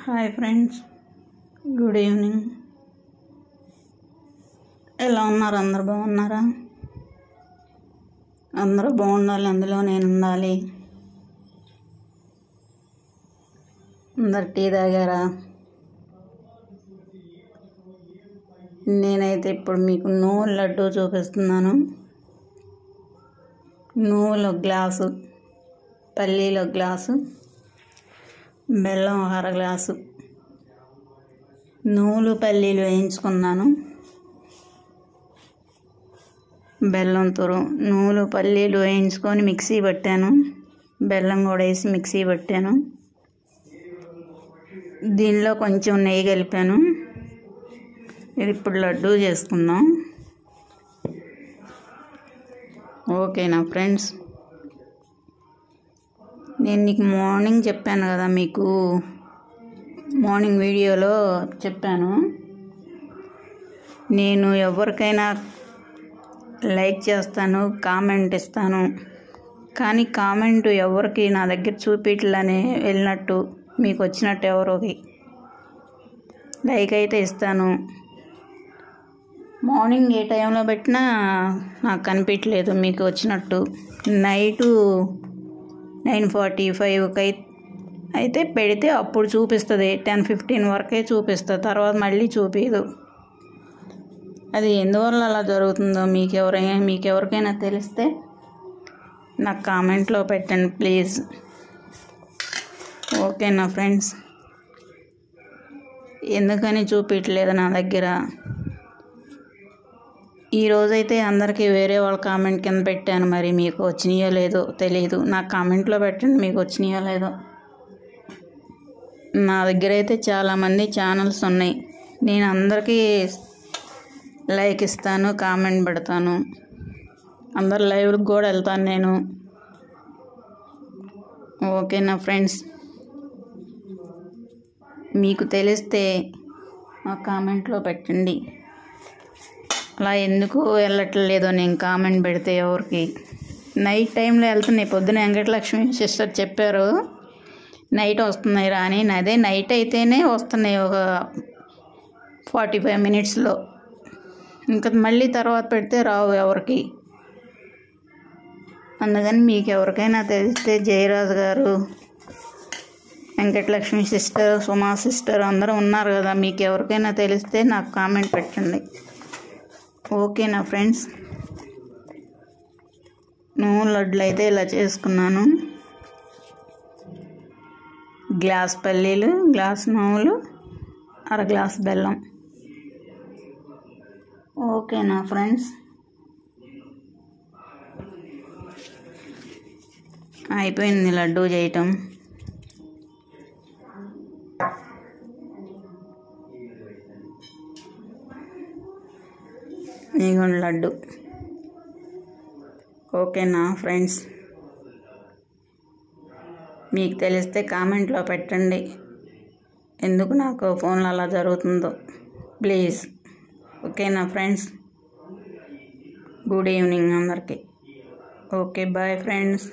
Hi friends, good evening. ఎలా ఉన్నారు? అందరు బాగున్నారా? అందరూ బాగుండాలి, అందులో నేను ఉండాలి. అందరు టీ తాగారా? నేనైతే ఇప్పుడు మీకు నువ్వుల లడ్డు చూపిస్తున్నాను. నువ్వులు ఒక గ్లాసు, పల్లీలు ఒక గ్లాసు, బెల్లం ఒక అర గ్లాసు. నువ్వులు పల్లీలు వేయించుకున్నాను. బెల్లం నువ్వులు పల్లీలు వేయించుకొని మిక్సీ పట్టాను. బెల్లం కూడా వేసి మిక్సీ పట్టాను. దీనిలో కొంచెం నెయ్యి కలిపాను. ఇది ఇప్పుడు లడ్డూ చేసుకుందాం. ఓకేనా ఫ్రెండ్స్? నేను నీకు మార్నింగ్ చెప్పాను కదా, మీకు మార్నింగ్ వీడియోలో చెప్పాను, నేను ఎవరికైనా లైక్ చేస్తాను, కామెంట్ ఇస్తాను, కానీ కామెంట్ ఎవరికి నా దగ్గర చూపిట్లని వెళ్ళినట్టు మీకు వచ్చినట్టు ఎవరోకి లైక్ అయితే ఇస్తాను. మార్నింగ్ ఏ టైంలో పెట్టినా నాకు కనిపించలేదు మీకు వచ్చినట్టు. నైటు 9:45కి అయితే పెడితే అప్పుడు చూపిస్తుంది. 10:15 వరకే చూపిస్తుంది, తర్వాత మళ్ళీ చూపించదు. అది ఎందువల్ల అలా జరుగుతుందో మీకు ఎవరికైనా తెలిస్తే నాకు కామెంట్లో పెట్టండి ప్లీజ్. ఓకేనా ఫ్రెండ్స్? ఎందుకని చూపించలేదు నా దగ్గర. ఈరోజైతే అందరికీ వేరే వాళ్ళ కామెంట్ కింద పెట్టాను, మరి మీకు వచ్చినాయో లేదో తెలియదు. నాకు కామెంట్లో పెట్టండి మీకు వచ్చినాయో లేదో. నా దగ్గర అయితే చాలామంది ఛానల్స్ ఉన్నాయి. నేను అందరికీ లైక్ ఇస్తాను, కామెంట్ పెడతాను, అందరు లైవ్కి కూడా వెళ్తాను నేను. ఓకేనా ఫ్రెండ్స్? మీకు తెలిస్తే మా కామెంట్లో పెట్టండి. అలా ఎందుకు వెళ్ళట్లేదో నేను కామెంట్ పెడితే ఎవరికి. నైట్ టైంలో వెళ్తున్నాయి. పొద్దున వెంకటలక్ష్మి సిస్టర్ చెప్పారు నైట్ వస్తున్నాయి రా అని. అదే నైట్ అయితేనే వస్తున్నాయి, ఒక 45 minutesలో. ఇంకా మళ్ళీ తర్వాత పెడితే రావు ఎవరికి. అందుకని మీకు ఎవరికైనా తెలిస్తే జయరాజు గారు, వెంకటలక్ష్మి సిస్టర్, సుమా సిస్టర్ అందరూ ఉన్నారు కదా, మీకు ఎవరికైనా తెలిస్తే నాకు కామెంట్ పెట్టండి. ఓకేనా ఫ్రెండ్స్? నువ్వు లడ్లు అయితే ఇలా చేసుకున్నాను. గ్లాస్ పల్లీలు, గ్లాస్ నువ్వులు, అర గ్లాస్ బెల్లం. ఓకేనా ఫ్రెండ్స్? అయిపోయింది లడ్డూ చేయటం. ఇదిగోండి లడ్డు. ఓకేనా ఫ్రెండ్స్? మీకు తెలిస్తే కామెంట్లో పెట్టండి ఎందుకు నాకు ఫోన్లో అలా జరుగుతుందో ప్లీజ్. ఓకేనా ఫ్రెండ్స్? గుడ్ ఈవినింగ్ అందరికీ. Okay, bye friends.